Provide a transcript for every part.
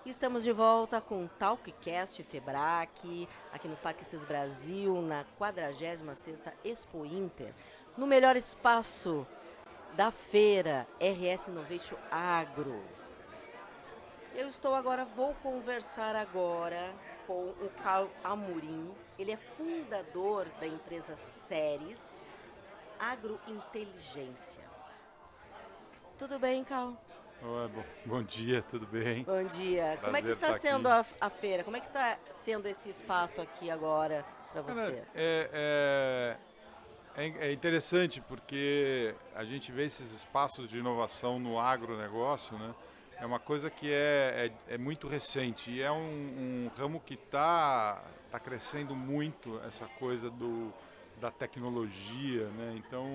Estamos de volta com o Talkcast Febrac, aqui no Parque Cis Brasil, na 46ª Expo Inter, no melhor espaço da feira, RS Innovation Agro. Vou conversar agora com o Carl Amorim. Ele é fundador da empresa Ceres Agrointeligência. Tudo bem, Carl? Oi, bom dia, tudo bem? Bom dia. Como é que Prazer está estar sendo aqui. a feira? Como é que está sendo esse espaço aqui agora para Cara, você? é interessante porque a gente vê esses espaços de inovação no agronegócio, né? É uma coisa que é muito recente e é um ramo que tá crescendo muito, essa coisa da tecnologia, né? Então,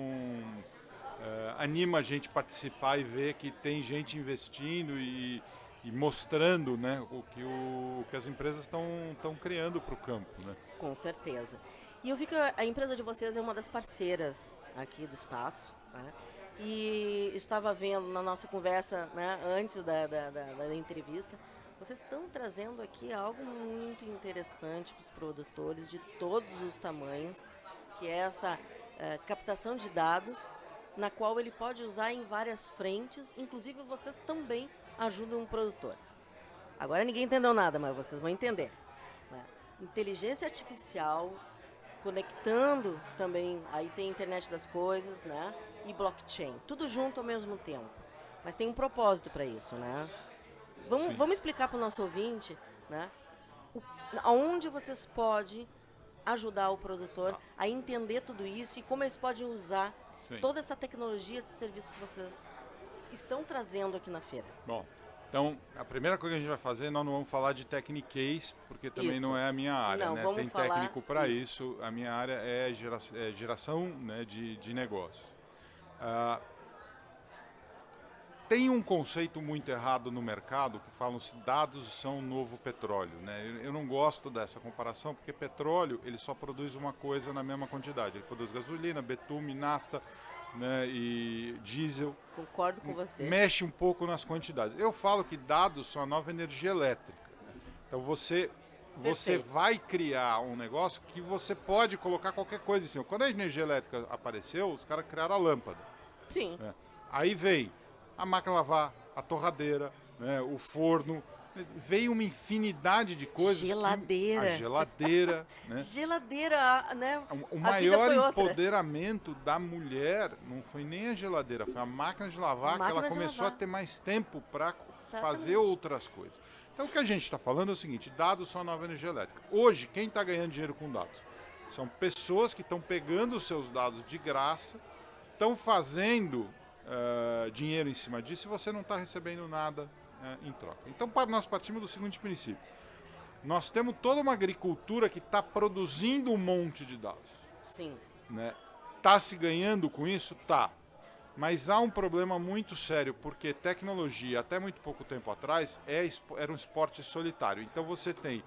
anima a gente participar e ver que tem gente investindo e mostrando, né, o que as empresas estão criando para o campo, né? Com certeza. E eu vi que a empresa de vocês é uma das parceiras aqui do espaço, né? E estava vendo na nossa conversa, né, antes da entrevista, vocês estão trazendo aqui algo muito interessante para os produtores de todos os tamanhos, que é essa captação de dados, na qual ele pode usar em várias frentes, inclusive vocês também ajudam o produtor. Agora ninguém entendeu nada, mas vocês vão entender, né? Inteligência artificial conectando também, aí tem internet das coisas, né? E blockchain, tudo junto ao mesmo tempo. Mas tem um propósito para isso, né? Vamos, Sim. vamos explicar para o nosso ouvinte, né? Aonde vocês podem ajudar o produtor Tá. a entender tudo isso e como eles podem usar Sim. toda essa tecnologia, esse serviço que vocês estão trazendo aqui na feira. Bom, então a primeira coisa que a gente vai fazer, nós não vamos falar de techniquez, porque também Isto. não é a minha área, Não, né? vamos Tem falar técnico para isso. isso. A minha área é geração, né, de negócios. Ah, Tem um conceito muito errado no mercado que falam que dados são o novo petróleo, né? Eu não gosto dessa comparação porque petróleo ele só produz uma coisa na mesma quantidade. Ele produz gasolina, betume, nafta, né, e diesel. Concordo com você. Mexe um pouco nas quantidades. Eu falo que dados são a nova energia elétrica. Então você Perfeito. vai criar um negócio que você pode colocar qualquer coisa em cima. Quando a energia elétrica apareceu, os caras criaram a lâmpada. Sim. Né? Aí vem a máquina de lavar, a torradeira, né, o forno. Veio uma infinidade de coisas. Geladeira. A geladeira, né? Geladeira, né? O A vida maior foi outra. empoderamento da mulher não foi nem a geladeira, foi a máquina de lavar, que ela Máquina de começou a lavar. ter mais tempo para fazer Exatamente. outras coisas. Então o que a gente está falando é o seguinte: dados são a nova energia elétrica. Hoje, quem está ganhando dinheiro com dados? São pessoas que estão pegando os seus dados de graça, estão fazendo dinheiro em cima disso e você não está recebendo nada em troca. Então nós partimos do seguinte princípio. Nós temos toda uma agricultura que está produzindo um monte de dados. Sim. Né? Tá se ganhando com isso? Tá. Mas há um problema muito sério, porque tecnologia, até muito pouco tempo atrás, era um esporte solitário. Então você tem.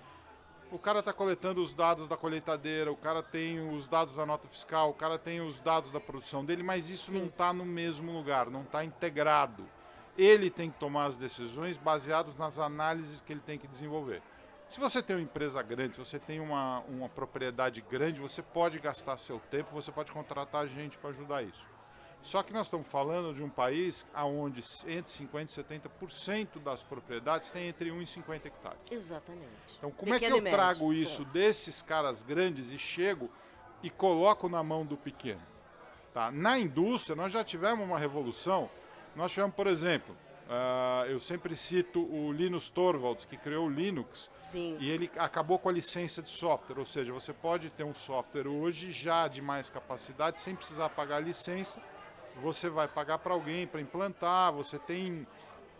O cara está coletando os dados da colheitadeira, o cara tem os dados da nota fiscal, o cara tem os dados da produção dele, mas isso Sim. não está no mesmo lugar, não está integrado. Ele tem que tomar as decisões baseadas nas análises que ele tem que desenvolver. Se você tem uma empresa grande, se você tem uma propriedade grande, você pode gastar seu tempo, você pode contratar gente para ajudar isso. Só que nós estamos falando de um país onde entre 50% e 70% das propriedades tem entre 1 e 50 hectares. Exatamente. Então, como é que Pequeno eu e médio. trago isso Ponto. desses caras grandes e chego e coloco na mão do pequeno? Tá? Na indústria, nós já tivemos uma revolução. Nós tivemos, por exemplo, eu sempre cito o Linus Torvalds, que criou o Linux. Sim. E ele acabou com a licença de software, ou seja, você pode ter um software hoje já de mais capacidade sem precisar pagar a licença. Você vai pagar para alguém para implantar, você tem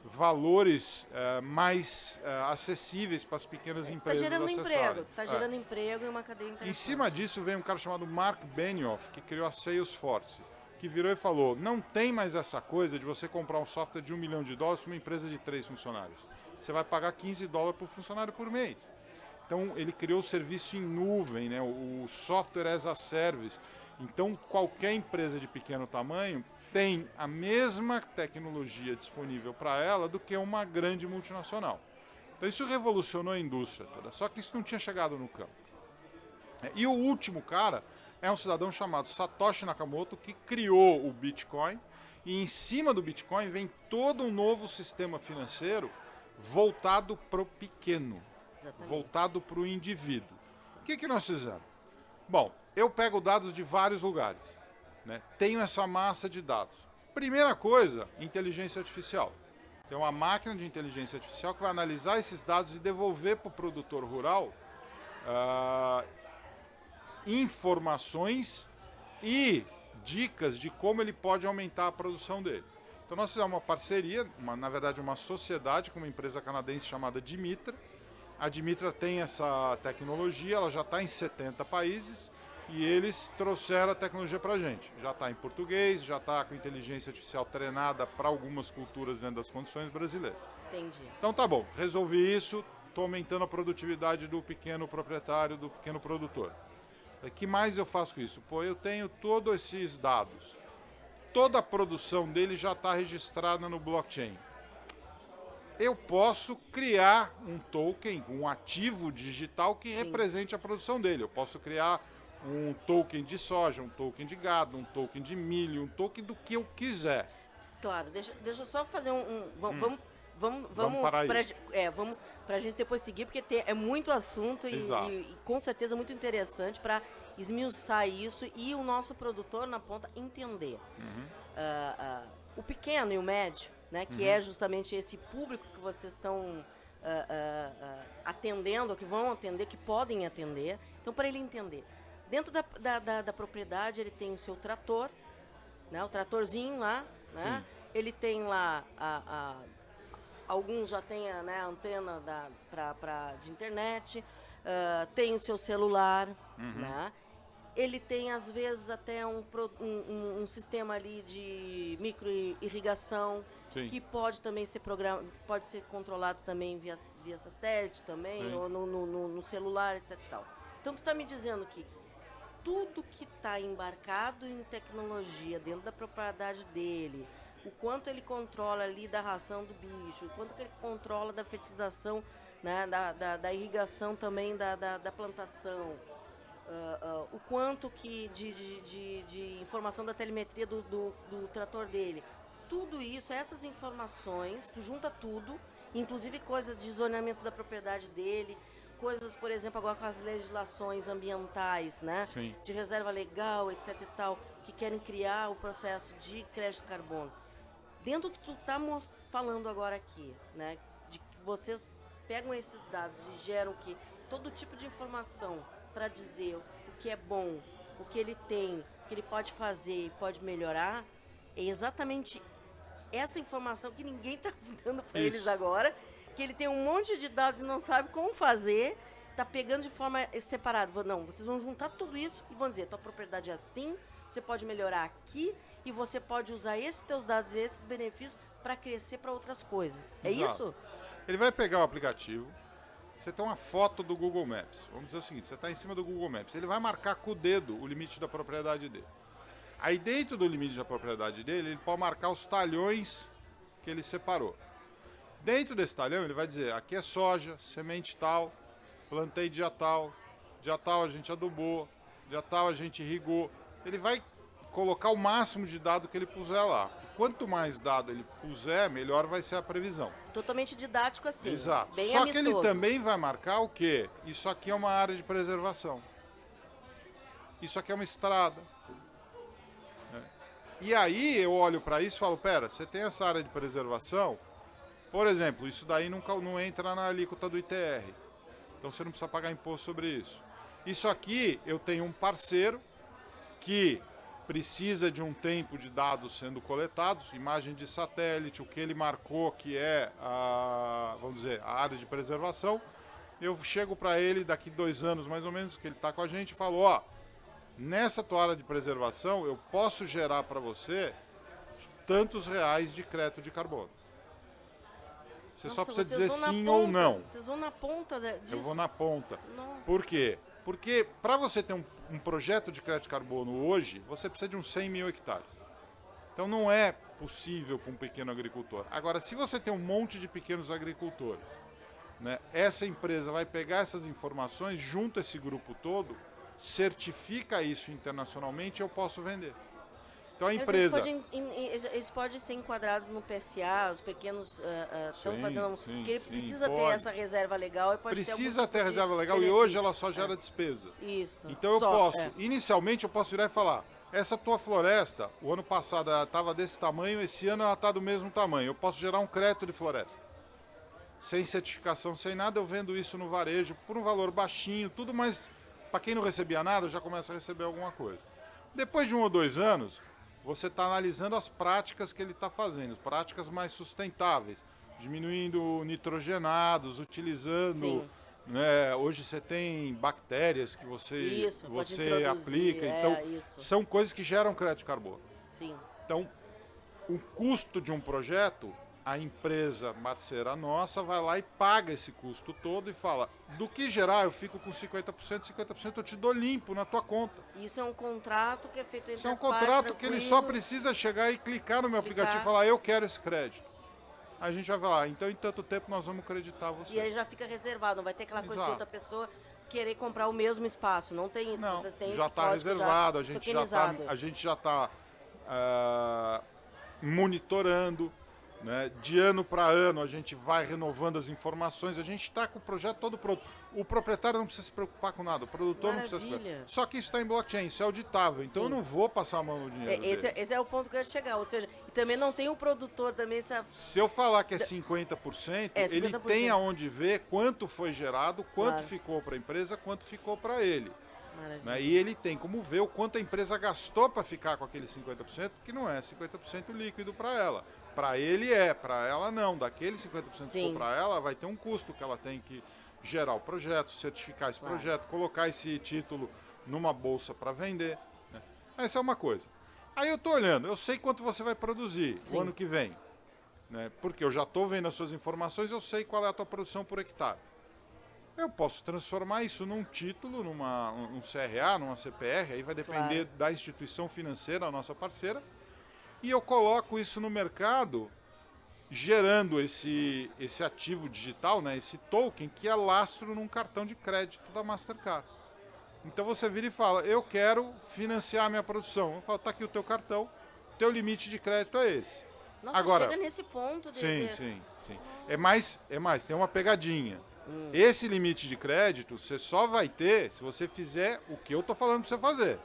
valores mais acessíveis para as pequenas Está empresas gerando acessarem. emprego. Está gerando emprego e uma cadeia interessante. Em cima disso vem um cara chamado Mark Benioff, que criou a Salesforce, que virou e falou, não tem mais essa coisa de você comprar um software de $1 milhão para uma empresa de 3 funcionários. Você vai pagar $15 por funcionário por mês. Então ele criou o serviço em nuvem, né, o software as a service. Então qualquer empresa de pequeno tamanho tem a mesma tecnologia disponível para ela do que uma grande multinacional. Então isso revolucionou a indústria toda, só que isso não tinha chegado no campo. E o último cara é um cidadão chamado Satoshi Nakamoto, que criou o Bitcoin, e em cima do Bitcoin vem todo um novo sistema financeiro voltado para o pequeno, voltado para o indivíduo. O que nós fizemos? Bom, eu pego dados de vários lugares, né? Tenho essa massa de dados. Primeira coisa, inteligência artificial. Tem uma máquina de inteligência artificial que vai analisar esses dados e devolver para o produtor rural informações e dicas de como ele pode aumentar a produção dele. Então nós fizemos uma parceria, na verdade uma sociedade com uma empresa canadense chamada Dimitra. A Dimitra tem essa tecnologia, ela já está em 70 países e eles trouxeram a tecnologia para a gente. Já está em português, já está com inteligência artificial treinada para algumas culturas dentro das condições brasileiras. Entendi. Então tá bom, resolvi isso, estou aumentando a produtividade do pequeno proprietário, do pequeno produtor. O que mais eu faço com isso? Pô, eu tenho todos esses dados. Toda a produção dele já está registrada no blockchain. Eu posso criar um token, um ativo digital que represente a produção dele. Eu posso criar um token de soja, um token de gado, um token de milho, um token do que eu quiser. Claro, deixa eu só fazer vamos para a gente depois seguir, porque é muito assunto e com certeza muito interessante para esmiuçar isso e o nosso produtor na ponta entender. O pequeno e o médio, né, que é justamente esse público que vocês estão atendendo, que vão atender, que podem atender. Então, para ele entender, dentro da propriedade ele tem o seu trator, né, o tratorzinho lá, né? Ele tem lá alguns já têm a antena de internet, tem o seu celular, né? Ele tem às vezes até um sistema ali de microirrigação que pode também ser pode ser controlado também via satélite também, ou no celular, etc. Tal. Então tu está me dizendo que tudo que está embarcado em tecnologia dentro da propriedade dele, o quanto ele controla ali da ração do bicho, o quanto que ele controla da fertilização, né, da irrigação também da plantação, o quanto que de informação da telemetria do trator dele. Tudo isso, essas informações, tu junta tudo, inclusive coisas de zoneamento da propriedade dele, coisas, por exemplo, agora com as legislações ambientais, né? Sim. De reserva legal, etc e tal, que querem criar o processo de crédito de carbono. Dentro do que tu está falando agora aqui, né? De que vocês pegam esses dados e geram todo tipo de informação para dizer o que é bom, o que ele tem, o que ele pode fazer e pode melhorar, é exatamente essa informação que ninguém está dando para eles agora, que ele tem um monte de dados e não sabe como fazer, está pegando de forma separada. Não, vocês vão juntar tudo isso e vão dizer, tua propriedade é assim, você pode melhorar aqui e você pode usar esses teus dados e esses benefícios para crescer para outras coisas. É isso? Ele vai pegar o aplicativo, você tem uma foto do Google Maps. Vamos dizer o seguinte, você está em cima do Google Maps. Ele vai marcar com o dedo o limite da propriedade dele. Aí dentro do limite da propriedade dele, ele pode marcar os talhões que ele separou. Dentro desse talhão, ele vai dizer, aqui é soja, semente tal, plantei dia tal a gente adubou, dia tal a gente irrigou. Ele vai colocar o máximo de dado que ele puser lá. Quanto mais dado ele puser, melhor vai ser a previsão. Totalmente didático assim. Exato. Bem Só amistoso. que ele também vai marcar o quê? Isso aqui é uma área de preservação. Isso aqui é uma estrada. E aí eu olho para isso e falo, pera, você tem essa área de preservação, por exemplo, isso daí não entra na alíquota do ITR. Então você não precisa pagar imposto sobre isso. Isso aqui eu tenho um parceiro que precisa de um tempo de dados sendo coletados, imagem de satélite, o que ele marcou que é vamos dizer, a área de preservação. Eu chego para ele daqui 2 anos mais ou menos, que ele está com a gente, e falo, nessa tua área de preservação eu posso gerar para você tantos reais de crédito de carbono. Você só precisa dizer sim ou não. Vocês vão na ponta disso? Eu vou na ponta. Nossa. Por quê? Porque para você ter um projeto de crédito de carbono hoje, você precisa de uns 100 mil hectares. Então não é possível para um pequeno agricultor. Agora, se você tem um monte de pequenos agricultores né? Essa empresa vai pegar essas informações, junta esse grupo todo, certifica isso internacionalmente e eu posso vender. Então a empresa... Eles podem ser enquadrados no PSA, os pequenos estão fazendo... Porque ele precisa ter pode. essa reserva legal e pode Precisa ter tipo reserva legal benefício. e hoje ela só gera despesa. Isso. Então eu posso, inicialmente eu posso virar e falar, essa tua floresta, o ano passado ela estava desse tamanho, esse ano ela está do mesmo tamanho. Eu posso gerar um crédito de floresta. Sem certificação, sem nada, eu vendo isso no varejo por um valor baixinho, tudo, mas para quem não recebia nada, já começa a receber alguma coisa. Depois de 1 ou 2 anos, você está analisando as práticas que ele está fazendo, práticas mais sustentáveis, diminuindo nitrogenados, utilizando... Né, hoje você tem bactérias que você aplica, então são coisas que geram crédito de carbono. Sim. Então, o custo de um projeto, a empresa parceira nossa vai lá e paga esse custo todo e fala, do que gerar eu fico com 50% eu te dou limpo na tua conta. Isso é um contrato que é feito entre Isso é um as partes, contrato que ele só precisa chegar e clicar no meu aplicativo e falar, eu quero esse crédito. A gente vai falar, então em tanto tempo nós vamos acreditar você. E aí já fica reservado, não vai ter aquela coisa de outra pessoa querer comprar o mesmo espaço, não tem isso, não, vocês têm já está reservado, a gente já está monitorando, né? De ano para ano a gente vai renovando as informações, a gente está com o projeto todo pronto. O proprietário não precisa se preocupar com nada, o produtor não precisa se preocupar. Só que isso está em blockchain, isso é auditável, então eu não vou passar a mão no dinheiro esse é o ponto que eu ia chegar, ou seja, e também não tem o produtor também... Se eu falar que é 50%, ele tem aonde ver quanto foi gerado, quanto ficou para a empresa, quanto ficou para ele. Né? E ele tem como ver o quanto a empresa gastou para ficar com aquele 50%, que não é 50% líquido para ela. Para ele para ela não. Daquele 50% que ficou para ela, vai ter um custo que ela tem que gerar o projeto, certificar esse projeto, colocar esse título numa bolsa para vender. Né? Essa é uma coisa. Aí eu estou olhando, eu sei quanto você vai produzir o ano que vem. Né? Porque eu já estou vendo as suas informações, eu sei qual é a tua produção por hectare. Eu posso transformar isso num título, num CRA, numa CPR, aí vai depender da instituição financeira, a nossa parceira, e eu coloco isso no mercado, gerando esse ativo digital, né, esse token, que é lastro num cartão de crédito da Mastercard. Então você vira e fala, eu quero financiar a minha produção. Eu falo, tá aqui o teu cartão, teu limite de crédito é esse. Nossa, agora, chega nesse ponto. Sim. É mais, tem uma pegadinha. Esse limite de crédito você só vai ter se você fizer o que eu estou falando para você fazer.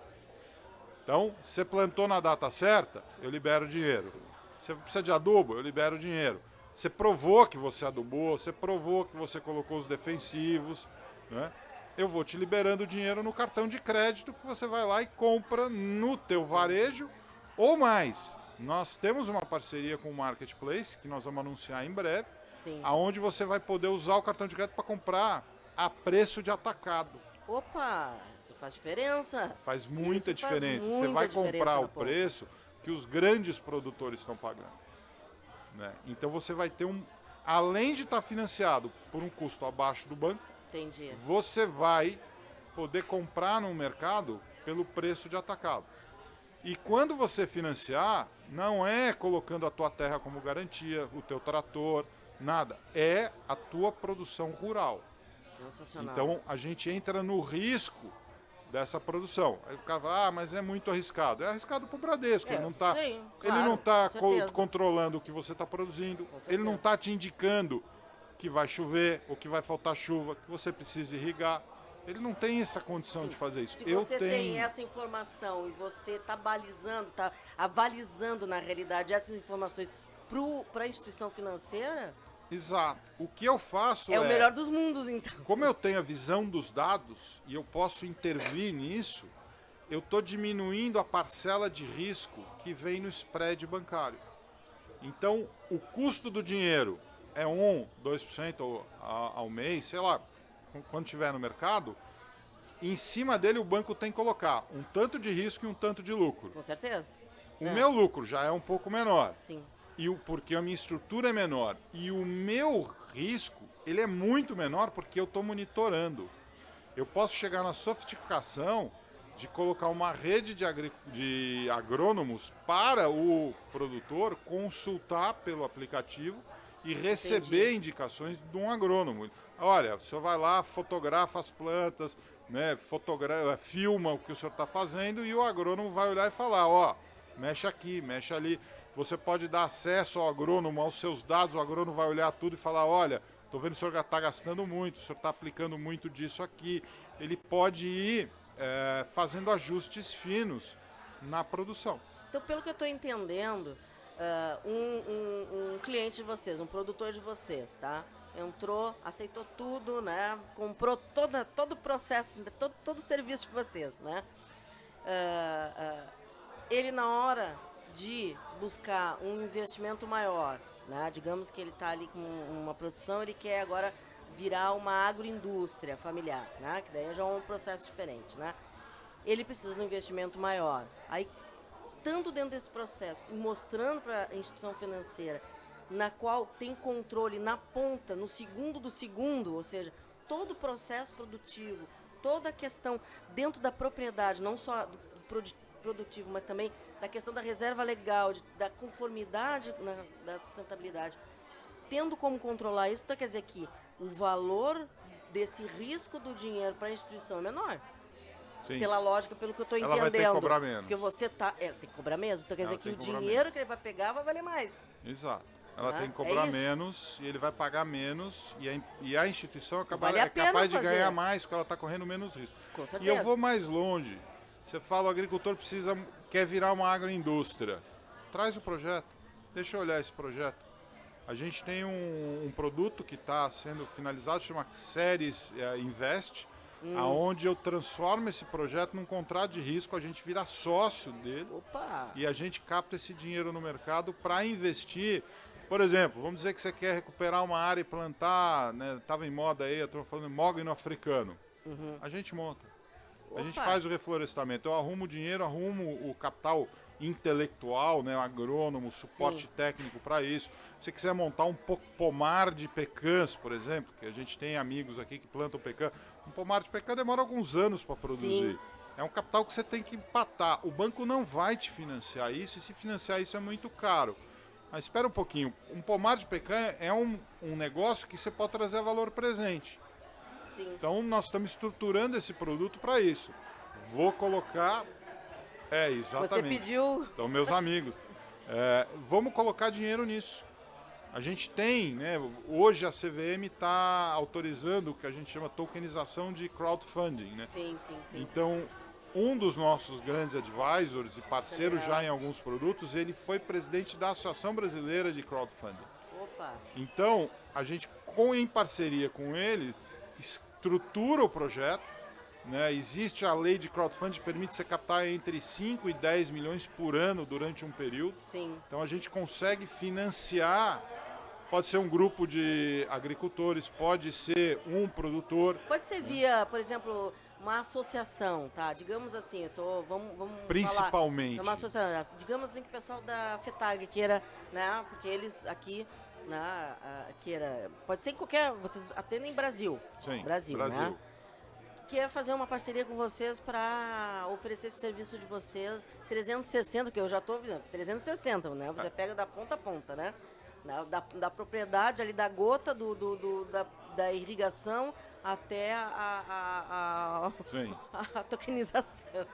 Então, você plantou na data certa, eu libero dinheiro. Você precisa de adubo, eu libero dinheiro. Você provou que você adubou, você provou que você colocou os defensivos, né? Eu vou te liberando dinheiro no cartão de crédito que você vai lá e compra no teu varejo ou mais. Nós temos uma parceria com o Marketplace, que nós vamos anunciar em breve, aonde você vai poder usar o cartão de crédito para comprar a preço de atacado. Opa, isso faz diferença. Faz muita diferença. Você vai comprar o preço que os grandes produtores estão pagando. Né? Então você vai ter além de estar financiado por um custo abaixo do banco, você vai poder comprar no mercado pelo preço de atacado. E quando você financiar, não é colocando a tua terra como garantia, o teu trator, nada. É a tua produção rural. Sensacional. Então a gente entra no risco dessa produção. Aí o cara fala, mas é muito arriscado. É arriscado para o Bradesco. Ele não está controlando o que você está produzindo. Ele não está te indicando que vai chover ou que vai faltar chuva, que você precisa irrigar. Ele não tem essa condição de fazer isso. Se você tem essa informação e você está balizando, está avalizando na realidade essas informações para a instituição financeira... Exato. O que eu faço é o melhor dos mundos, então. Como eu tenho a visão dos dados e eu posso intervir nisso, eu estou diminuindo a parcela de risco que vem no spread bancário. Então, o custo do dinheiro é 1%, 2% ao mês, sei lá, quando estiver no mercado, em cima dele o banco tem que colocar um tanto de risco e um tanto de lucro. Com certeza. O meu lucro já é um pouco menor. Sim. Porque a minha estrutura é menor. E o meu risco, ele é muito menor porque eu estou monitorando. Eu posso chegar na sofisticação de colocar uma rede de agrônomos para o produtor consultar pelo aplicativo e receber indicações de um agrônomo. Olha, o senhor vai lá, fotografa as plantas, né, filma o que o senhor está fazendo e o agrônomo vai olhar e falar, ó, mexe aqui, mexe ali. Você pode dar acesso ao agrônomo, aos seus dados, o agrônomo vai olhar tudo e falar, olha, estou vendo que o senhor está gastando muito, o senhor está aplicando muito disso aqui. Ele pode ir fazendo ajustes finos na produção. Então, pelo que eu estou entendendo, um cliente de vocês, um produtor de vocês, tá? Entrou, aceitou tudo, né? Comprou todo o processo, todo o serviço de vocês, né? Ele, na hora de buscar um investimento maior, né? Digamos que ele está ali com uma produção, ele quer agora virar uma agroindústria familiar, né? Que daí já é um processo diferente, né? Ele precisa de um investimento maior. Aí, tanto dentro desse processo, e mostrando para a instituição financeira, na qual tem controle na ponta, no segundo do segundo, ou seja, todo o processo produtivo, toda a questão dentro da propriedade, não só do produtivo, mas também da questão da reserva legal, da conformidade da sustentabilidade, tendo como controlar isso, então quer dizer que o valor desse risco do dinheiro para a instituição é menor. Sim. Pela lógica, pelo que eu estou entendendo. Ela vai ter que cobrar menos. Porque você tá... tem que cobrar menos. Então quer dizer que o dinheiro menos. que ele vai pegar vai valer mais. Exato. Ela tem que cobrar menos e ele vai pagar menos e a instituição é capaz de ganhar mais porque ela está correndo menos risco. Com certeza. E eu vou mais longe. Você fala, o agricultor quer virar uma agroindústria. Traz o projeto. Deixa eu olhar esse projeto. A gente tem um produto que está sendo finalizado, chama Séries Invest, aonde eu transformo esse projeto num contrato de risco, a gente vira sócio dele. Opa. E a gente capta esse dinheiro no mercado para investir. Por exemplo, vamos dizer que você quer recuperar uma área e plantar, né? Estava em moda aí, eu estou falando mogno africano. A gente monta. A gente faz o reflorestamento. Eu arrumo o dinheiro, arrumo o capital intelectual, né, agrônomo, suporte técnico para isso. Se você quiser montar um pomar de pecãs, por exemplo, que a gente tem amigos aqui que plantam pecã, um pomar de pecã demora alguns anos para produzir. É um capital que você tem que empatar. O banco não vai te financiar isso, e se financiar isso é muito caro. Mas espera um pouquinho, um pomar de pecã é um negócio que você pode trazer valor presente. Sim. Então nós estamos estruturando esse produto para isso. Vou colocar... exatamente. Você pediu... Então, meus amigos, vamos colocar dinheiro nisso. A gente tem, né, hoje a CVM está autorizando o que a gente chama tokenização de crowdfunding, né? Sim. Então, um dos nossos grandes advisors e parceiros já em alguns produtos, ele foi presidente da Associação Brasileira de Crowdfunding. Opa. Então, a gente, em parceria com ele, estrutura o projeto, né? Existe a lei de crowdfunding que permite você captar entre 5 e 10 milhões por ano durante um período. Sim. Então a gente consegue financiar, pode ser um grupo de agricultores, pode ser um produtor. Pode ser via, por exemplo, uma associação, tá? Digamos assim, vamos principalmente. falar, uma associação, digamos assim que o pessoal da FETAG queira, né? Porque eles aqui, né, queira, pode ser em qualquer, vocês atendem em Brasil. Sim, Brasil. Né? Quer fazer uma parceria com vocês para oferecer esse serviço de vocês 360, que eu já estou vendo, 360, né? Você pega da ponta a ponta, né? Da propriedade ali, da gota, da irrigação até a tokenização.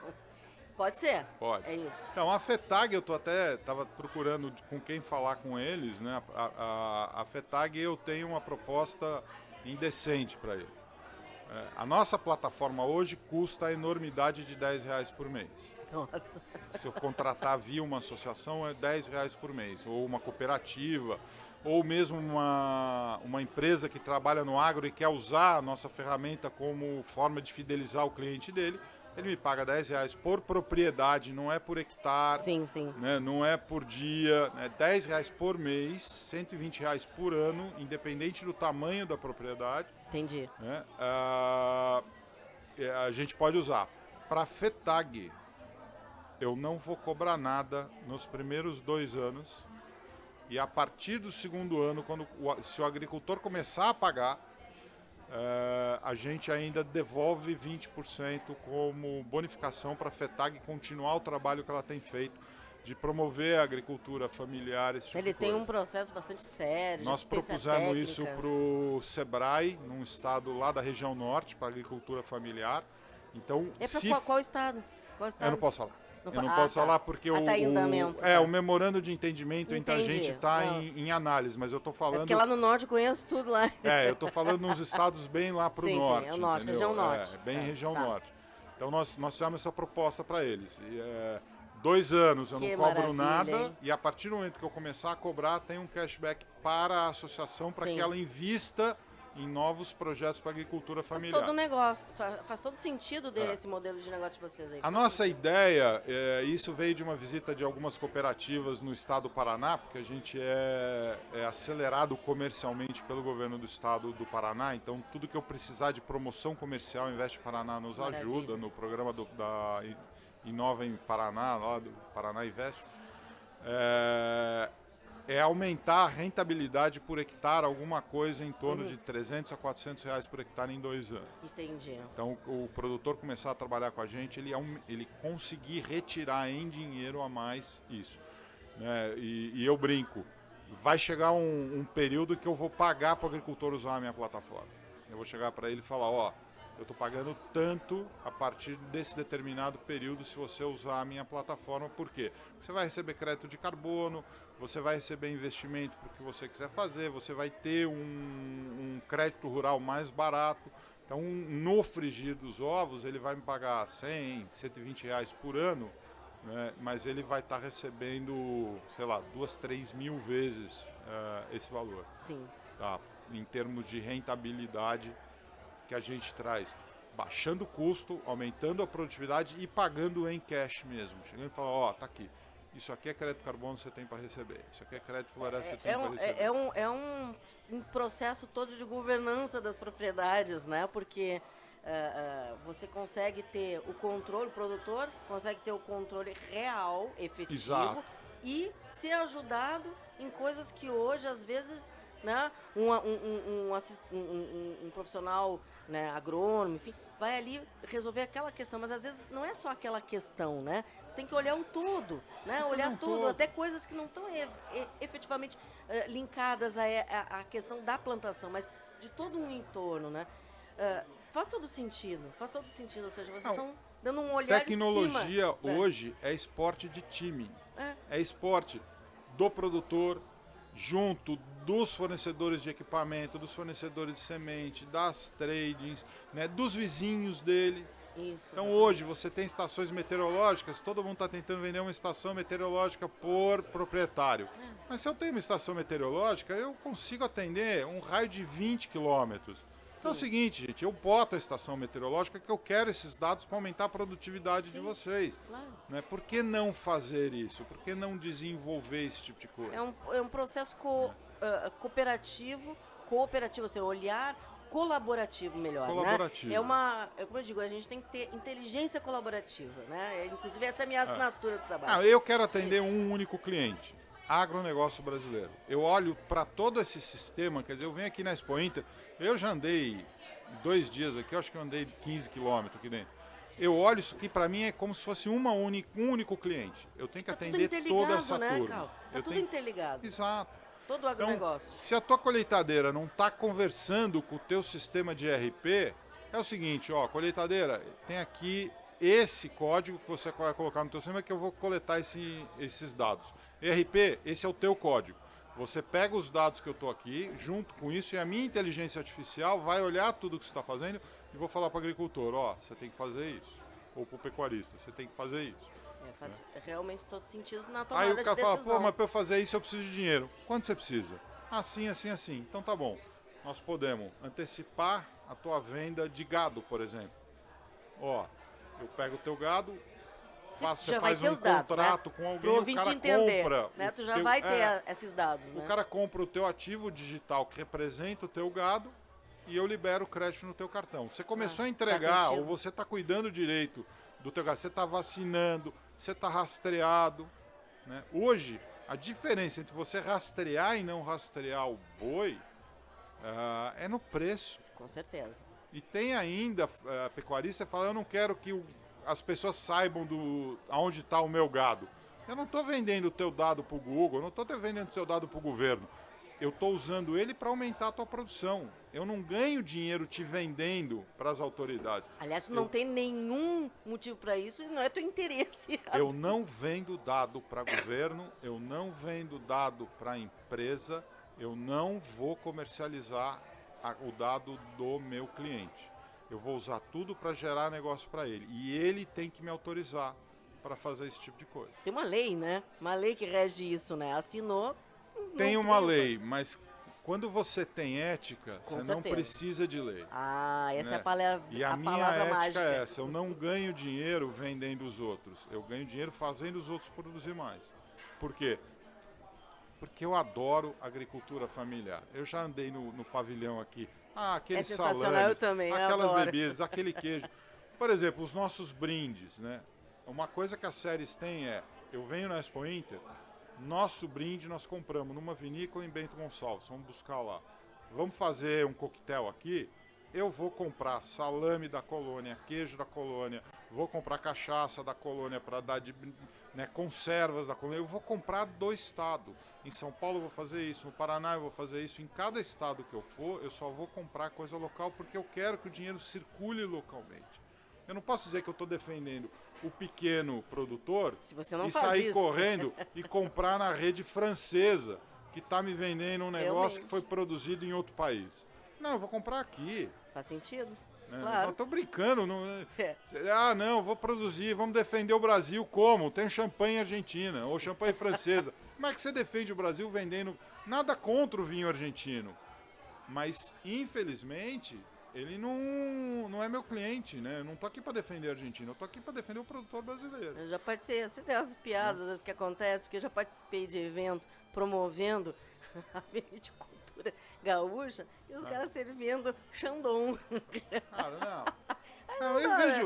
Pode ser? Pode. É isso. Então, a FETAG, eu estava procurando com quem falar com eles, né? A FETAG, eu tenho uma proposta indecente para eles. A nossa plataforma hoje custa a enormidade de R$10 por mês. Nossa. Se eu contratar via uma associação, é R$10 por mês. Ou uma cooperativa, ou mesmo uma empresa que trabalha no agro e quer usar a nossa ferramenta como forma de fidelizar o cliente dele, ele me paga R$10 por propriedade, não é por hectare, sim. Né, não é por dia, né, R$10 por mês, R$120 por ano, independente do tamanho da propriedade. Entendi. Né, a gente pode usar. Para FETAG, eu não vou cobrar nada nos primeiros 2 anos, e a partir do segundo ano, se o agricultor começar a pagar, a gente ainda devolve 20% como bonificação para a FETAG continuar o trabalho que ela tem feito. de promover a agricultura familiar. Esse tipo Eles de têm coisa. um processo bastante sério. Nós de assistência propusemos isso técnica. para o Sebrae, num estado lá da região norte, para agricultura familiar. Então, É para se qual estado? Qual estado? eu não posso falar. Não Eu não tá. posso falar porque tá em andamento. Tá. o memorando de entendimento entre a Entendi. gente está Não. em análise, mas eu estou É falando. porque lá no norte eu conheço tudo lá. Eu estou falando nos estados bem lá para o Sim, sim, norte. é o norte, entendeu? região norte. Bem Tá, região tá. norte. Então nós fizemos essa proposta para eles. 2 anos eu Que não cobro maravilha, nada hein? e a partir do momento que eu começar a cobrar, tem um cashback para a associação para Sim. que ela invista em novos projetos para a agricultura Faz familiar. todo o negócio, faz todo sentido desse modelo de negócio de vocês aí. A nossa ideia, isso veio de uma visita de algumas cooperativas no estado do Paraná, porque a gente é acelerado comercialmente pelo governo do estado do Paraná, então tudo que eu precisar de promoção comercial, Investe Paraná nos Maravilha. ajuda no programa da Inova em Paraná, lá do Paraná Investe. É aumentar a rentabilidade por hectare, alguma coisa em torno de 300 a 400 reais por hectare em 2 anos. Entendi. Então, o produtor começar a trabalhar com a gente, ele conseguir retirar em dinheiro a mais isso. Né? E eu brinco, vai chegar um período que eu vou pagar para o agricultor usar a minha plataforma. Eu vou chegar para ele e falar, eu estou pagando tanto a partir desse determinado período se você usar a minha plataforma. Por quê? Você vai receber crédito de carbono, você vai receber investimento para o que você quiser fazer, você vai ter um crédito rural mais barato. Então, no frigir dos ovos, ele vai me pagar 100, 120 reais por ano, né? Mas ele vai estar recebendo, sei lá, 2, 3 mil vezes esse valor. Sim. Tá? Em termos de rentabilidade que a gente traz, baixando o custo, aumentando a produtividade e pagando em cash mesmo. Chegando e falando, tá aqui, isso aqui é crédito carbono que você tem para receber, isso aqui é crédito floresta que você tem para receber. É um processo todo de governança das propriedades, né? Porque você consegue ter o controle, o produtor consegue ter o controle real, efetivo, Exato. e ser ajudado em coisas que hoje, às vezes, né, um profissional, né, agrônomo, enfim, vai ali resolver aquela questão, mas às vezes não é só aquela questão, né? Você tem que olhar o todo, né? Olhar tudo, até coisas que não estão efetivamente linkadas à questão da plantação, mas de todo um entorno, né? Faz todo sentido, ou seja, vocês estão dando um olhar Tecnologia em cima, hoje é esporte de time, é esporte do produtor, junto dos fornecedores de equipamento, dos fornecedores de semente, das tradings, né, dos vizinhos dele. Isso, então hoje você tem estações meteorológicas, todo mundo está tentando vender uma estação meteorológica por proprietário. Mas se eu tenho uma estação meteorológica, eu consigo atender um raio de 20 quilômetros. Então é o seguinte, gente, eu boto a estação meteorológica que eu quero esses dados para aumentar a produtividade de vocês. Claro. Né? Por que não fazer isso? Por que não desenvolver esse tipo de coisa? É um processo cooperativo, assim, olhar colaborativo melhor, Colaborativo. né? Como eu digo, a gente tem que ter inteligência colaborativa, né? Inclusive essa é a minha assinatura do trabalho. Eu quero atender um único cliente, agronegócio brasileiro. Eu olho para todo esse sistema, quer dizer, eu venho aqui na Expo Inter, eu já andei 2 dias aqui, eu acho que eu andei 15 quilômetros aqui dentro. Eu olho isso aqui, para mim é como se fosse um único cliente. Eu tenho que atender toda essa turma. Carl? Tá tudo interligado. Exato. Todo o agronegócio. Então, se a tua colheitadeira não está conversando com o teu sistema de ERP, é o seguinte, colheitadeira, tem aqui esse código que você vai colocar no teu sistema que eu vou coletar esses dados. ERP, esse é o teu código. Você pega os dados que eu estou aqui, junto com isso, e a minha inteligência artificial vai olhar tudo que você está fazendo e vou falar para o agricultor, você tem que fazer isso. Ou para o pecuarista, você tem que fazer isso. Faz realmente todo sentido na tomada Aí de o cara decisão. fala, mas para eu fazer isso eu preciso de dinheiro. Quanto você precisa? Assim. Então tá bom. Nós podemos antecipar a tua venda de gado, por exemplo. Eu pego o teu gado, você faz um contrato, né, com alguém, o cara compra. Né? Tu já vai ter esses dados. O cara compra o teu ativo digital que representa o teu gado e eu libero o crédito no teu cartão. Você começou a entregar, ou você está cuidando direito do teu gado, você está vacinando, você está rastreado. Né? Hoje, a diferença entre você rastrear e não rastrear o boi é no preço. Com certeza. E tem ainda, pecuarista fala, eu não quero que as pessoas saibam aonde está o meu gado. Eu não estou vendendo o teu dado para o Google, eu não estou vendendo o teu dado para o governo. Eu estou usando ele para aumentar a tua produção. Eu não ganho dinheiro te vendendo para as autoridades. Aliás, não tem nenhum motivo para isso e não é teu interesse. Eu não vendo dado para governo, eu não vendo dado para empresa, eu não vou comercializar o dado do meu cliente. Eu vou usar tudo para gerar negócio para ele. E ele tem que me autorizar para fazer esse tipo de coisa. Tem uma lei, né? Uma lei que rege isso, né? Assinou. Tem uma lei, mas quando você tem ética, Com você certeza. não precisa de lei. Ah, essa né? é a palavra, E a minha palavra ética mágica. é essa, eu não ganho dinheiro vendendo os outros, eu ganho dinheiro fazendo os outros produzir mais. Por quê? Porque eu adoro agricultura familiar. Eu já andei no pavilhão aqui, aqueles sensacional, salames, eu também, eu aquelas adoro. bebidas, aquele queijo. Por exemplo, os nossos brindes, né? Uma coisa que as séries têm é, eu venho na Expo Inter, nosso brinde nós compramos numa vinícola em Bento Gonçalves, vamos buscar lá. Vamos fazer um coquetel aqui, eu vou comprar salame da colônia, queijo da colônia, vou comprar cachaça da colônia para dar de, né, conservas da colônia, eu vou comprar do estado. Em São Paulo eu vou fazer isso, no Paraná eu vou fazer isso, em cada estado que eu for, eu só vou comprar coisa local porque eu quero que o dinheiro circule localmente. Eu não posso dizer que eu estou defendendo o pequeno produtor Se você não e faz sair isso. correndo e comprar na rede francesa que está me vendendo um negócio Realmente. que foi produzido em outro país. Não, eu vou comprar aqui. Faz sentido. Né? Claro. Não, tô brincando. Não, É. não, vou produzir, vamos defender o Brasil como? Tem champanhe argentina ou champanhe francesa. Como é que você defende o Brasil vendendo? Nada contra o vinho argentino. Mas, infelizmente, ele não é meu cliente, né? Eu não tô aqui para defender a Argentina, eu tô aqui para defender o produtor brasileiro. Eu já participei, assim, tem umas piadas às vezes que acontecem, porque eu já participei de evento promovendo a viticultura gaúcha e os caras servindo Chandon. Cara, não.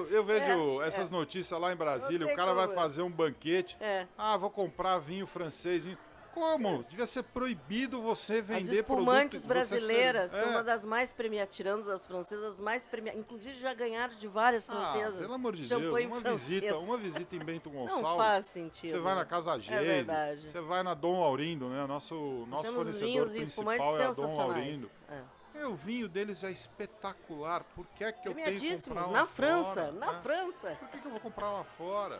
Eu vejo essas notícias lá em Brasília, Não o tem cara vai como. fazer um banquete. É. Vou comprar vinho francês. Como? Devia ser proibido você As vender espumantes produto, brasileiras você são uma das mais premiadas, tirando as francesas, mais premiadas. Inclusive já ganharam de várias francesas. Pelo amor de Champanhe Deus, francesa. uma visita em Bento Não Gonçalves. faz sentido. Você vai na Casa Geise, verdade. você vai na Dom Laurindo, né? Nosso Temos fornecedor vinhos e espumantes principal é a Dom sensacionais. Laurindo. O vinho deles é espetacular. Por que é que eu tenho que Premiadíssimos, comprar lá na França, fora, na né? França. Por que eu vou comprar lá fora?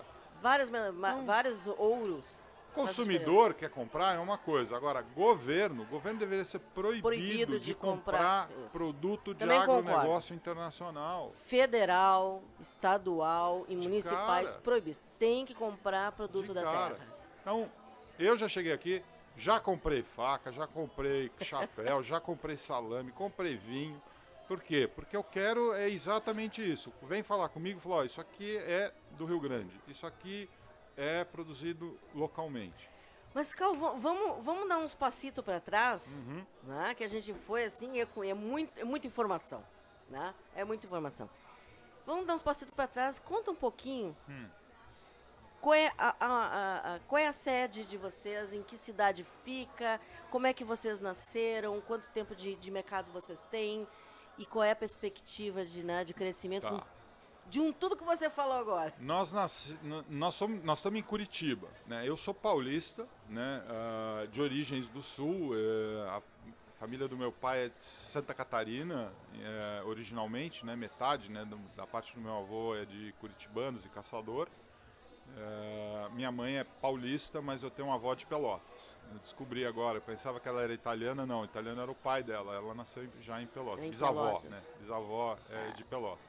Vários ouros. Consumidor quer comprar é uma coisa. Agora, governo deveria ser proibido de comprar isso. produto de Também agronegócio internacional. Federal, estadual e De municipais cara. proibidos. Tem que comprar produto De da cara. terra. Então, eu já cheguei aqui, já comprei faca, já comprei chapéu, já comprei salame, comprei vinho. Por quê? Porque eu quero exatamente isso. Vem falar comigo e falar, ó, isso aqui é do Rio Grande, isso aqui é produzido localmente. Mas, Cal, vamos dar uns passitos para trás, né? Que a gente foi assim, é muita informação, né? É muita informação. Vamos dar uns passitos para trás, conta um pouquinho. Qual é a sede de vocês? Em que cidade fica? Como é que vocês nasceram? Quanto tempo de mercado vocês têm? E qual é a perspectiva de crescimento Tá. tudo que você falou agora? Nós estamos em Curitiba, né? Eu sou paulista, né? De origens do sul. A família do meu pai é de Santa Catarina, originalmente, né? Metade, né? Da parte do meu avô é de curitibanos e caçador. Minha mãe é paulista, mas eu tenho uma avó de Pelotas. Eu descobri agora, eu pensava que ela era italiana, não, italiano era o pai dela, ela nasceu já em Pelotas. Em Bisavó, Pelotas. né? Bisavó é de Pelotas.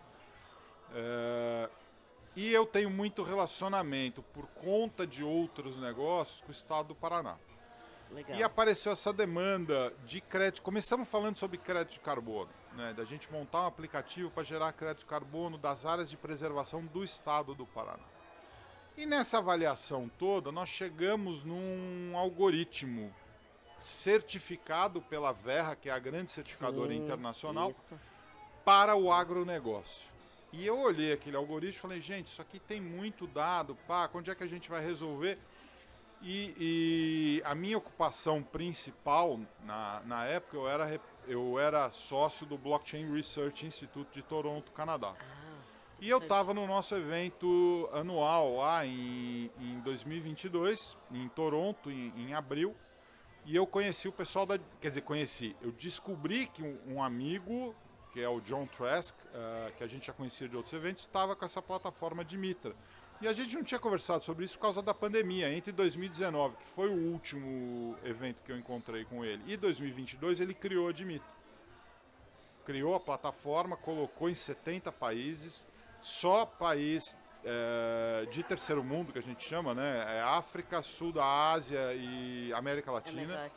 E eu tenho muito relacionamento por conta de outros negócios com o estado do Paraná. Legal. E apareceu essa demanda de crédito. Começamos falando sobre crédito de carbono, né? Da gente montar um aplicativo para gerar crédito de carbono das áreas de preservação do estado do Paraná. E nessa avaliação toda, nós chegamos num algoritmo certificado pela Verra, que é a grande certificadora Sim, internacional, isso. para o agronegócio. E eu olhei aquele algoritmo e falei, gente, isso aqui tem muito dado, onde é que a gente vai resolver? E a minha ocupação principal, na época, eu era sócio do Blockchain Research Institute de Toronto, Canadá. E eu estava no nosso evento anual lá em 2022, em Toronto, em abril. E eu conheci o pessoal da... Quer dizer, eu descobri que um amigo, que é o John Trask, que a gente já conhecia de outros eventos, estava com essa plataforma de Mitra. E a gente não tinha conversado sobre isso por causa da pandemia. Entre 2019, que foi o último evento que eu encontrei com ele, e 2022, ele criou a Dimitra. Criou a plataforma, colocou em 70 países, só país de terceiro mundo, que a gente chama, né? É África, Sul da Ásia e América Latina.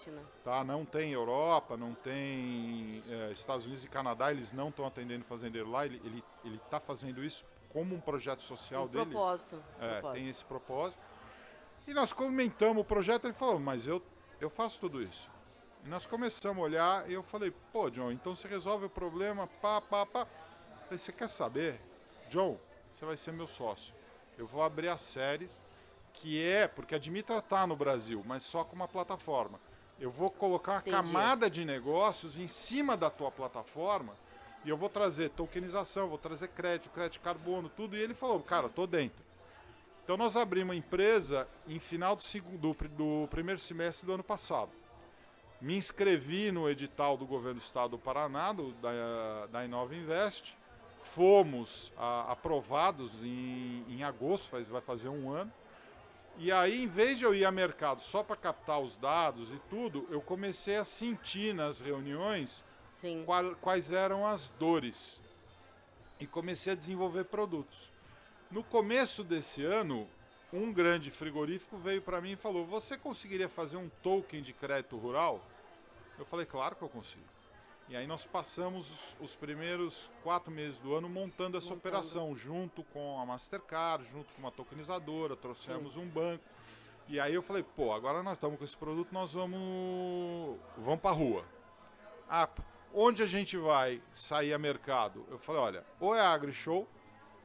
Tá? Não tem Europa, não tem Estados Unidos e Canadá, eles não estão atendendo fazendeiro lá, ele está fazendo isso como um projeto social dele. Propósito. Tem esse propósito. E nós comentamos o projeto, ele falou, mas eu faço tudo isso. E nós começamos a olhar e eu falei, pô, John, então você resolve o problema, pá. Falei, você quer saber? John, você vai ser meu sócio. Eu vou abrir as séries, porque a Dimitra está no Brasil, mas só com uma plataforma. Eu vou colocar uma camada de negócios em cima da tua plataforma e eu vou trazer tokenização, vou trazer crédito de carbono, tudo. E ele falou, cara, tô dentro. Então nós abrimos a empresa em final do primeiro semestre do ano passado. Me inscrevi no edital do governo do estado do Paraná, da Inova Invest. Fomos aprovados em agosto, vai fazer um ano. E aí, em vez de eu ir a mercado só para captar os dados e tudo, eu comecei a sentir nas reuniões quais eram as dores. E comecei a desenvolver produtos. No começo desse ano, um grande frigorífico veio para mim e falou, você conseguiria fazer um token de crédito rural? Eu falei, claro que eu consigo. E aí nós passamos os primeiros 4 meses do ano montando essa operação, junto com a Mastercard, junto com uma tokenizadora, trouxemos um banco. E aí eu falei, pô, agora nós estamos com esse produto, nós vamos para a rua. Onde a gente vai sair a mercado? Eu falei, olha, ou é a AgriShow,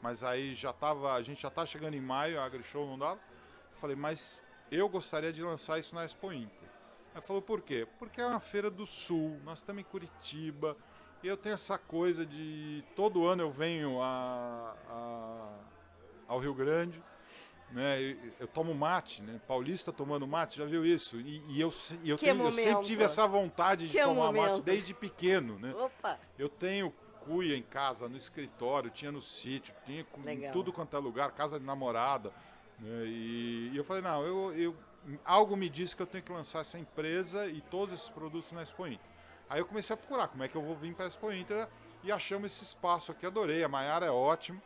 mas aí a gente já está chegando em maio, a AgriShow não dava. Eu falei, mas eu gostaria de lançar isso na Expo Inter. Ela falou, por quê? Porque é uma feira do sul, nós estamos em Curitiba, e eu tenho essa coisa de... Todo ano eu venho ao Rio Grande, né? Eu tomo mate, né? Paulista tomando mate, já viu isso? Eu sempre tive essa vontade de tomar mate desde pequeno, né? Opa. Eu tenho cuia em casa, no escritório, tinha no sítio, tinha em tudo quanto é lugar, casa de namorada, né? E eu falei, não, algo me disse que eu tenho que lançar essa empresa e todos esses produtos na Expo Inter. Aí eu comecei a procurar como é que eu vou vir para a Expo Inter e achamos esse espaço aqui, adorei, a Maiara é ótimo.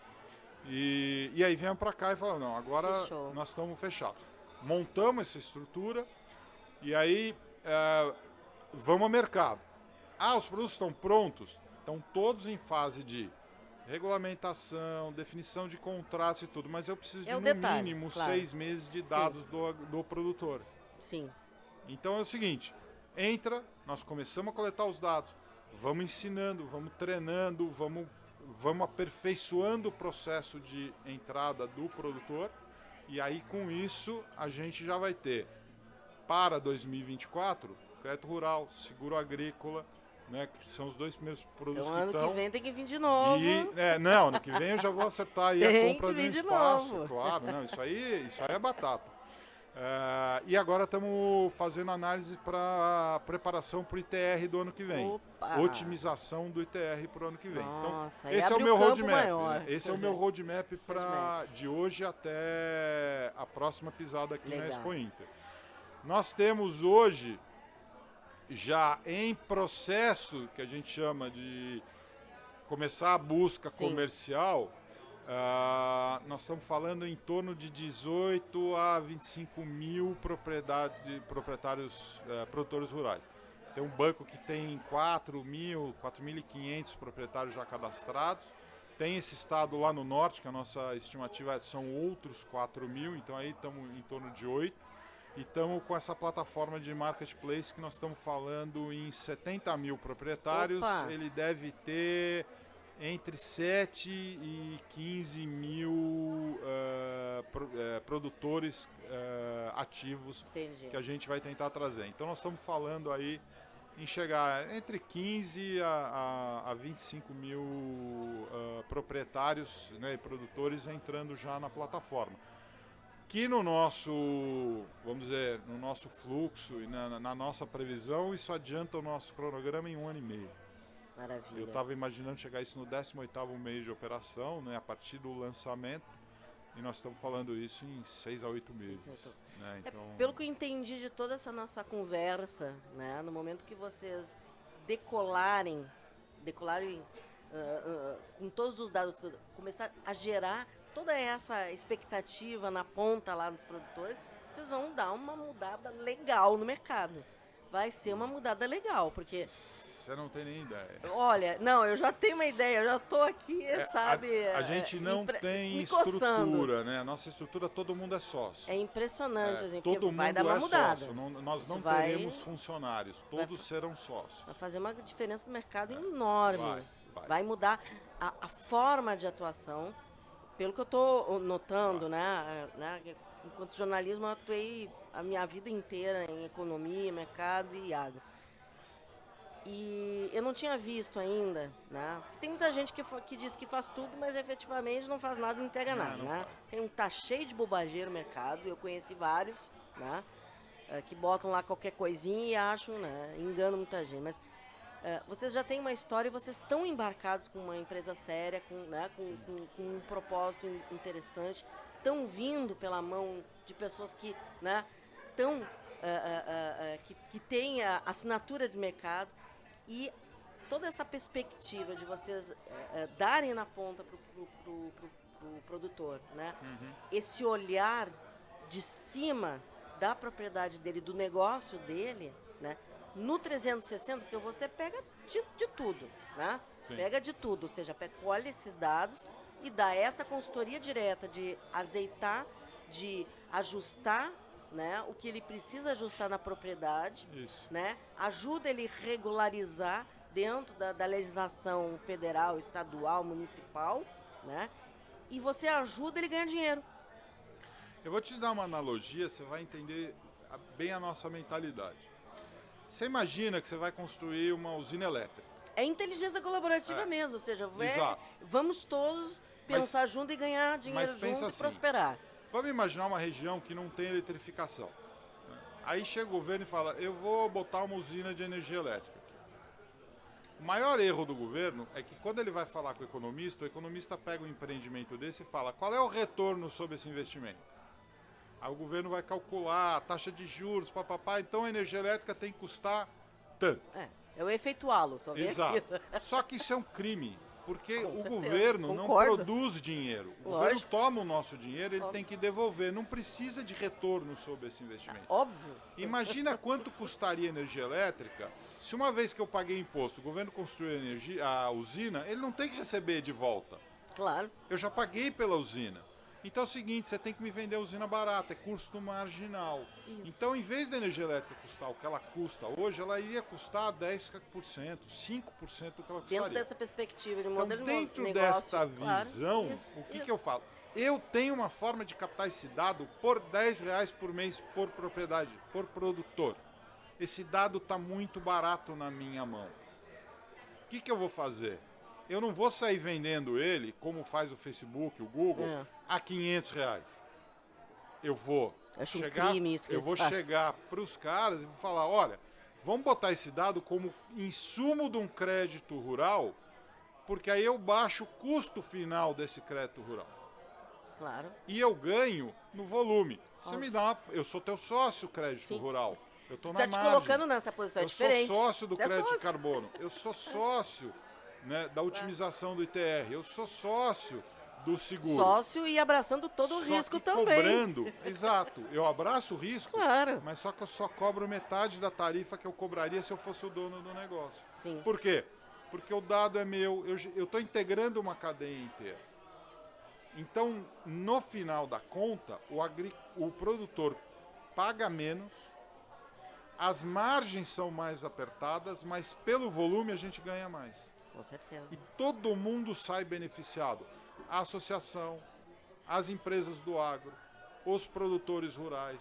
E aí viemos para cá e falamos, não, agora nós estamos fechados. Montamos essa estrutura e aí vamos ao mercado. Os produtos estão prontos? Estão todos em fase de regulamentação, definição de contratos e tudo, mas eu preciso de no mínimo 6 meses de dados do produtor. Sim. Então é o seguinte, nós começamos a coletar os dados, vamos ensinando, vamos treinando, vamos aperfeiçoando o processo de entrada do produtor e aí com isso a gente já vai ter para 2024 crédito rural, seguro agrícola, né, que são os 2 primeiros produtos então, que estão. Ano que vem tem que vir de novo. Não, ano que vem eu já vou acertar aí a compra do espaço. Novo. Claro, não, isso aí é batata. E agora estamos fazendo análise para preparação para o ITR do ano que vem. Opa. Otimização do ITR para o ano que vem. Nossa, então, esse é o meu roadmap. Esse é o meu roadmap de hoje até a próxima pisada aqui na Expo Inter. Nós temos hoje já em processo, que a gente chama de começar a busca comercial, nós estamos falando em torno de 18 a 25 mil proprietários, produtores rurais. Tem um banco que tem 4.500 proprietários já cadastrados. Tem esse estado lá no norte, que a nossa estimativa são outros 4 mil, então aí estamos em torno de 8. E estamos com essa plataforma de marketplace que nós estamos falando em 70 mil proprietários. Opa. Ele deve ter entre 7 e 15 mil produtores ativos. Entendi. Que a gente vai tentar trazer. Então nós estamos falando aí em chegar entre 15 a 25 mil proprietários, né, e produtores entrando já na plataforma. Que no nosso, vamos dizer, no nosso fluxo e na nossa previsão, isso adianta o nosso cronograma em 1 ano e meio. Maravilha. Eu estava imaginando chegar isso no 18º mês de operação, né, a partir do lançamento, e nós estamos falando isso em 6 a 8 meses. Né, então... Pelo que eu entendi de toda essa nossa conversa, né, no momento que vocês decolarem com todos os dados, começar a gerar toda essa expectativa na ponta lá dos produtores, vocês vão dar uma mudada legal no mercado. Vai ser uma mudada legal, porque... Você não tem nem ideia. Olha, não, eu já tenho uma ideia, eu já estou aqui, sabe... A gente não tem coçando. Estrutura, né? A nossa estrutura, todo mundo é sócio. É impressionante, assim, todo porque mundo vai dar uma mudada. Sócio. Nós Isso não vai... teremos funcionários, todos serão sócios. Vai fazer uma diferença no mercado enorme. Vai mudar a forma de atuação. Pelo que eu estou notando, né? Enquanto jornalismo, eu atuei a minha vida inteira em economia, mercado e água. E eu não tinha visto ainda, né? Tem muita gente que diz que faz tudo, mas efetivamente não faz nada, não entrega nada, né? Tá cheio de bobageiro no mercado, eu conheci vários, né? Que botam lá qualquer coisinha e acham, né? Enganam muita gente, mas vocês já têm uma história e vocês estão embarcados com uma empresa séria, com um propósito interessante, estão vindo pela mão de pessoas que, né? Que têm a assinatura de mercado. E toda essa perspectiva de vocês darem na ponta pro produtor, né? Esse olhar de cima da propriedade dele, do negócio dele, né? No 360, porque você pega de tudo, né? Sim. Pega de tudo, ou seja, colhe esses dados e dá essa consultoria direta de azeitar, de ajustar, né, o que ele precisa ajustar na propriedade, né, ajuda ele regularizar dentro da legislação federal, estadual, municipal, né, e você ajuda ele a ganhar dinheiro. Eu vou te dar uma analogia, você vai entender bem a nossa mentalidade. Você imagina que você vai construir uma usina elétrica. É inteligência colaborativa mesmo, ou seja, vamos todos pensar junto e ganhar dinheiro junto e prosperar. Vamos imaginar uma região que não tem eletrificação. Aí chega o governo e fala, eu vou botar uma usina de energia elétrica. O maior erro do governo é que quando ele vai falar com o economista pega um empreendimento desse e fala, qual é o retorno sobre esse investimento? Aí o governo vai calcular a taxa de juros, papapá, então a energia elétrica tem que custar tanto. É o efeituá-lo, só vê Exato. Aquilo. Só que isso é um crime. Porque Com o certeza. governo Concordo. não produz dinheiro. O governo toma o nosso dinheiro, ele tem que devolver. Não precisa de retorno sobre esse investimento. Óbvio. Imagina quanto custaria a energia elétrica se uma vez que eu paguei imposto, o governo construiu a usina, ele não tem que receber de volta. Claro. Eu já paguei pela usina. Então é o seguinte, você tem que me vender a usina barata, é custo marginal. Isso. Então, em vez da energia elétrica custar o que ela custa hoje, ela iria custar 10%, 5% do que ela custaria. Dentro dessa perspectiva de modelo então, dentro de negócio, dessa visão, claro, que eu falo? Eu tenho uma forma de captar esse dado por R$10 por mês por propriedade, por produtor. Esse dado está muito barato na minha mão. O que eu vou fazer? Eu não vou sair vendendo ele, como faz o Facebook, o Google, a R$500. Eu vou chegar para os caras e vou falar, olha, vamos botar esse dado como insumo de um crédito rural, porque aí eu baixo o custo final desse crédito rural. Claro. E eu ganho no volume. Você me dá eu sou teu sócio crédito rural. Eu estou na margem. Está te colocando nessa posição diferente. Eu sou sócio do crédito de carbono. Eu sou sócio, né, da otimização do ITR. Eu sou sócio do seguro. Sócio e abraçando todo o risco também. Cobrando, exato. Eu abraço o risco, claro, mas só que eu só cobro metade da tarifa que eu cobraria se eu fosse o dono do negócio. Sim. Por quê? Porque o dado é meu, eu estou integrando uma cadeia inteira. Então, no final da conta, o produtor paga menos, as margens são mais apertadas, mas pelo volume a gente ganha mais. Com certeza. E todo mundo sai beneficiado. A associação, as empresas do agro, os produtores rurais.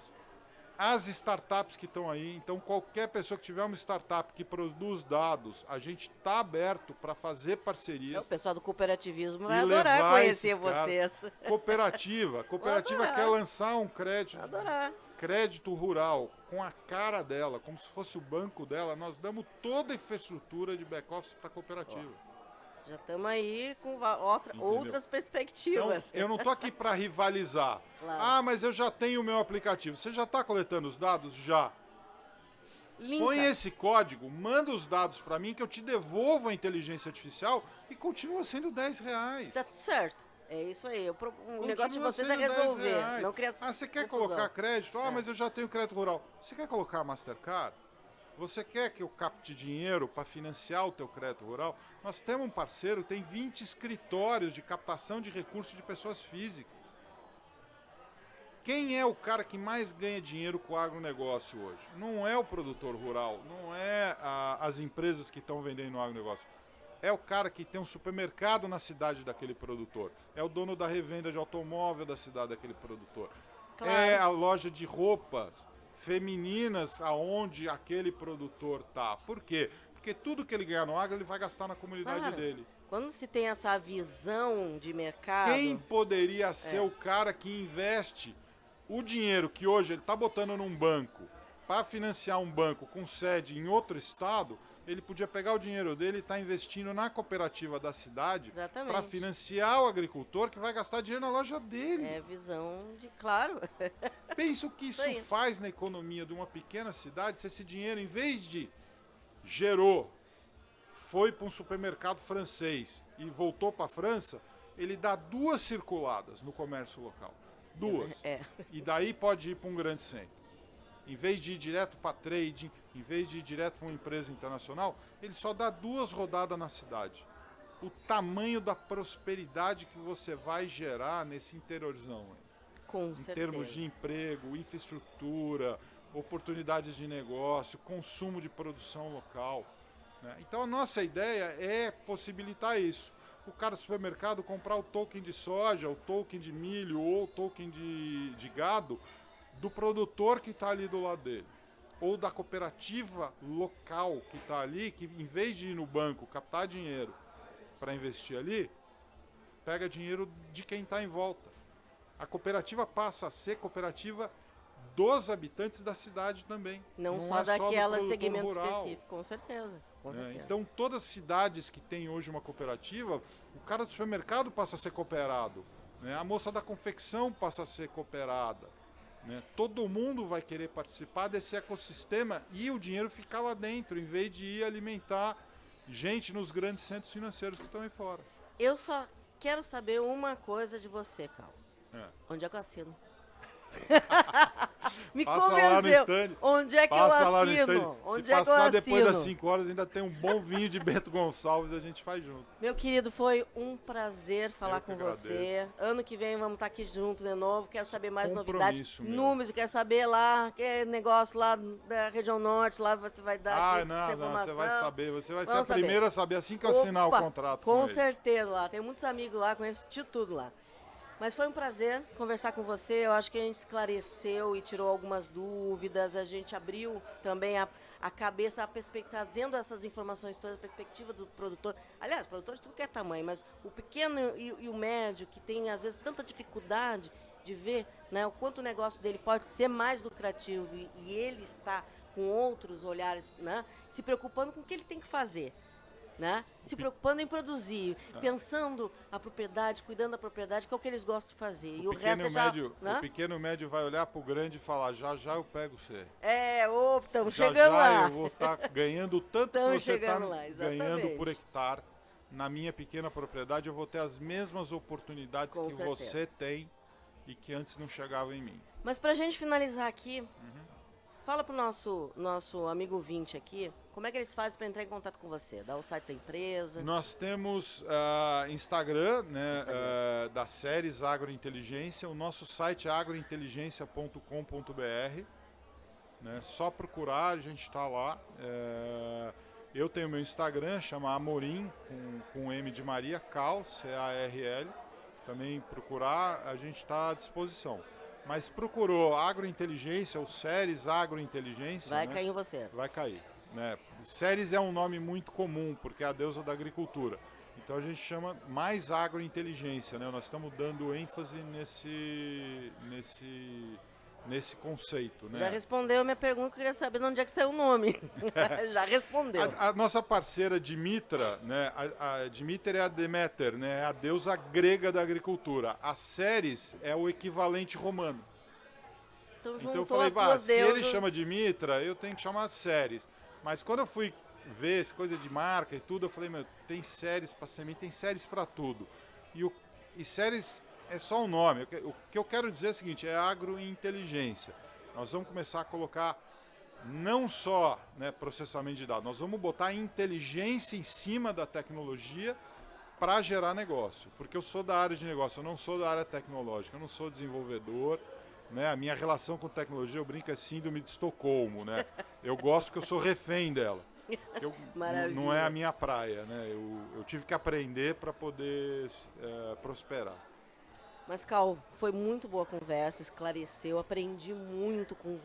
as startups que estão aí. Então, qualquer pessoa que tiver uma startup que produz dados, a gente está aberto para fazer parcerias. O pessoal do cooperativismo vai e adorar levar conhecer esses caras. vocês. Cooperativa adorar. quer lançar um crédito. Adorar. Crédito rural com a cara dela, como se fosse o banco dela. Nós damos toda a infraestrutura de back-office para a cooperativa. Já estamos aí com outras perspectivas. Então, eu não estou aqui para rivalizar. Claro. Ah, mas eu já tenho o meu aplicativo. Você já está coletando os dados? Já. Linka. Põe esse código, manda os dados para mim que eu te devolvo a inteligência artificial e continua sendo R$10. Tá tudo certo. É isso aí. O Continua negócio de vocês é sendo resolver. R$10. Não criar você quer confusão. colocar crédito? Mas eu já tenho crédito rural. Você quer colocar Mastercard? Você quer que eu capte dinheiro para financiar o teu crédito rural? Nós temos um parceiro, tem 20 escritórios de captação de recursos de pessoas físicas. Quem é o cara que mais ganha dinheiro com o agronegócio hoje? Não é o produtor rural, não é as empresas que estão vendendo no agronegócio. É o cara que tem um supermercado na cidade daquele produtor. É o dono da revenda de automóvel da cidade daquele produtor. Claro. É a loja de roupas femininas aonde aquele produtor tá. Por quê? Porque tudo que ele ganhar no agro, ele vai gastar na comunidade dele. Quando se tem essa visão de mercado... Quem poderia ser o cara que investe o dinheiro que hoje ele está botando num banco para financiar um banco com sede em outro estado, ele podia pegar o dinheiro dele e estar investindo na cooperativa da cidade para financiar o agricultor que vai gastar dinheiro na loja dele. É visão de... Claro. Pensa o que isso faz na economia de uma pequena cidade se esse dinheiro, em vez de foi para um supermercado francês e voltou para a França, ele dá 2 circuladas no comércio local. 2. E daí pode ir para um grande centro. Em vez de ir direto para trading, em vez de ir direto para uma empresa internacional, ele só dá 2 rodadas na cidade. O tamanho da prosperidade que você vai gerar nesse interiorzão. Com em certeza. Termos de emprego, infraestrutura, oportunidades de negócio, consumo de produção local. Né? Então a nossa ideia é possibilitar isso. O cara do supermercado comprar o token de soja, o token de milho ou o token de gado do produtor que está ali do lado dele. Ou da cooperativa local que está ali, que em vez de ir no banco captar dinheiro para investir ali, pega dinheiro de quem está em volta. A cooperativa passa a ser cooperativa dos habitantes da cidade também. Não é só daquela do segmento rural. específico, com certeza. Então, todas as cidades que têm hoje uma cooperativa, o cara do supermercado passa a ser cooperado. Né? A moça da confecção passa a ser cooperada. Né? Todo mundo vai querer participar desse ecossistema e o dinheiro ficar lá dentro, em vez de ir alimentar gente nos grandes centros financeiros que estão aí fora. Eu só quero saber uma coisa de você, Cal. Onde é que eu assino? Me passa convenceu. Lá no stand, onde é que eu assino? Onde Se é passar que eu depois das assino? 5 horas, ainda tem um bom vinho de Bento Gonçalves, a gente faz junto. Meu querido, foi um prazer falar com agradeço. você. Ano que vem vamos estar aqui junto de novo. Quero saber mais novidades, meu. números, quero saber lá, que negócio lá da região norte, lá você vai dar essa informação. Você vai saber, você vai Vamos ser a primeira a saber assim que eu assinar o contrato com eles. certeza lá, tem muitos amigos lá, conheço de tudo lá. Mas foi um prazer conversar com você. Eu acho que a gente esclareceu e tirou algumas dúvidas. A gente abriu também a cabeça, a perspectiva, trazendo essas informações todas, a perspectiva do produtor. Aliás, produtor de tudo que é tamanho, mas o pequeno e o médio, que tem às vezes tanta dificuldade de ver, né, o quanto o negócio dele pode ser mais lucrativo e ele está com outros olhares, né, se preocupando com o que ele tem que fazer. Né? Se preocupando em produzir, pensando a propriedade, cuidando da propriedade, que é o que eles gostam de fazer. E o resto é já... O pequeno médio vai olhar pro grande e falar, já eu pego você. Estamos chegando lá. Já eu vou estar ganhando tanto que você está ganhando por hectare. Na minha pequena propriedade eu vou ter as mesmas oportunidades Com que certeza. você tem e que antes não chegavam em mim. Mas pra gente finalizar aqui, fala pro nosso amigo 20 aqui, como é que eles fazem para entrar em contato com você? Dá o site da empresa? Nós temos Instagram, né, da Séries Agrointeligência. O nosso site é agrointeligência.com.br. Né, só procurar, a gente está lá. Eu tenho meu Instagram, chama Amorim, com M de Maria, Cal, C-A-R-L. Também procurar, a gente está à disposição. mas procurou agrointeligência ou séries agrointeligência, Vai né? cair em você. Vai cair. Né? Séries é um nome muito comum, porque é a deusa da agricultura. Então a gente chama mais agrointeligência, né? Nós estamos dando ênfase nesse conceito, né? Já respondeu a minha pergunta, eu queria saber de onde é que saiu o nome. Já respondeu. A nossa parceira Dimitra, né? A Dimitra é a Deméter, né? É a deusa grega da agricultura. A Ceres é o equivalente romano. Então Então eu juntou falei, as duas se ele deusas. chama de Mitra, eu tenho que chamar Ceres. Mas quando eu fui ver essa coisa de marca e tudo, eu falei, meu, tem séries para semente, tem séries para tudo. E séries é só um nome. O que eu quero dizer é o seguinte, é agrointeligência. Nós vamos começar a colocar não só, né, processamento de dados, nós vamos botar inteligência em cima da tecnologia para gerar negócio. Porque eu sou da área de negócio, eu não sou da área tecnológica, eu não sou desenvolvedor. Né? A minha relação com tecnologia, eu brinco, é síndrome de Estocolmo, né? Eu gosto que eu sou refém dela. Não é a minha praia, né? Eu tive que aprender para poder prosperar. Mas, Cal, foi muito boa a conversa, esclareceu, aprendi muito com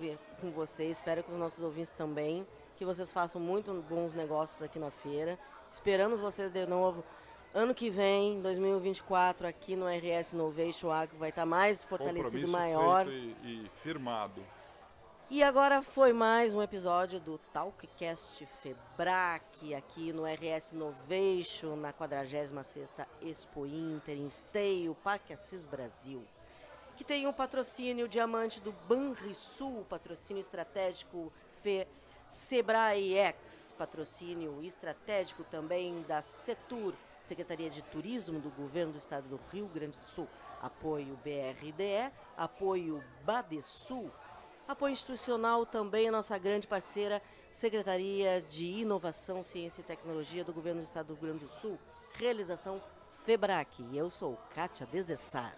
você, espero que os nossos ouvintes também, que vocês façam muito bons negócios aqui na feira. Esperamos vocês de novo ano que vem, 2024, aqui no RS Innovation Agro, vai estar mais fortalecido, maior. Feito e firmado. E agora foi mais um episódio do Talkcast Febrac, aqui no RS Innovation, na 46ª Expo Inter, em Esteio, Parque Assis Brasil. Que tem o patrocínio diamante do Banrisul, patrocínio estratégico Sebrae X, patrocínio estratégico também da Setur, Secretaria de Turismo do Governo do Estado do Rio Grande do Sul, apoio BRDE, apoio Badesul, apoio institucional também a nossa grande parceira, Secretaria de Inovação, Ciência e Tecnologia do Governo do Estado do Rio Grande do Sul, realização Febrac. E eu sou Kátia Desessar.